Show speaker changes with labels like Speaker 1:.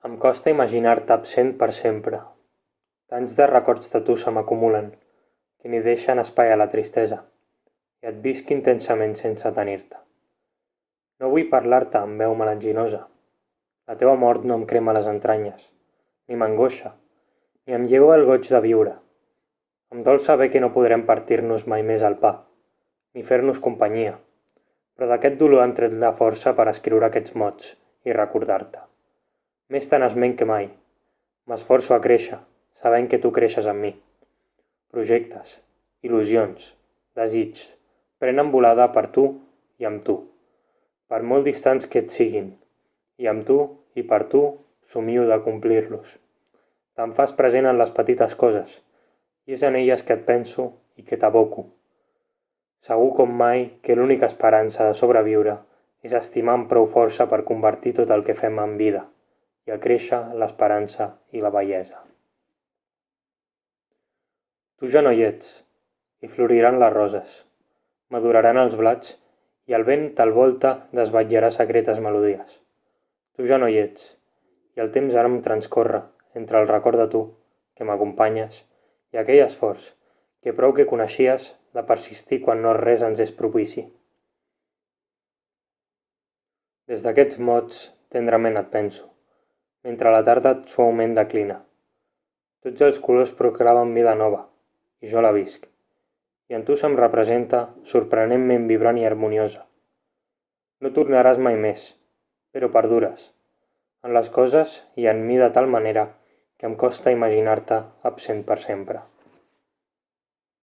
Speaker 1: Em costa imaginar-te absent per sempre. Tants de records de tu se m'acumulen, que ni deixen espai a la tristesa, i et visc intensament sense tenir-te. No vull parlar-te amb veu melanginosa. La teva mort no em crema les entranyes, ni m'angoixa, ni em lleva el goig de viure. Em dol saber que no podrem partir-nos mai més el pa, ni fer-nos companyia, però d'aquest dolor han tret la força per escriure aquests mots i recordar-te. Més tenaçment que mai. M'esforço a créixer, sabent que tu creixes amb mi. Projectes, il·lusions, desitgs, prenen volada per tu i amb tu, per molt distants que et siguin, i amb tu i per tu somio de complir-los. Te'n fas present en les petites coses, i és en elles que et penso i que t'aboco. Segur com mai que l'única esperança de sobreviure és estimar amb prou força per convertir tot el que fem en vida i a créixer l'esperança i la bellesa. Tu ja no hi ets, i floriran les roses, maduraran els blats i el vent te'l volta desvetllarà secretes melodies. Tu ja no hi ets, i el temps ara em transcorre entre el record de tu, que m'acompanyes, i aquell esforç, que prou que coneixies de persistir quan no res ens és propici. Des d'aquests mots tendrament et penso, mentre la tarda suaument declina. Tots els colors proclamen vida nova, i jo la visc, i en tu se'm representa sorprenentment vibrant i harmoniosa. No tornaràs mai més, però perdures, en les coses i en mi de tal manera que em costa imaginar-te absent per sempre.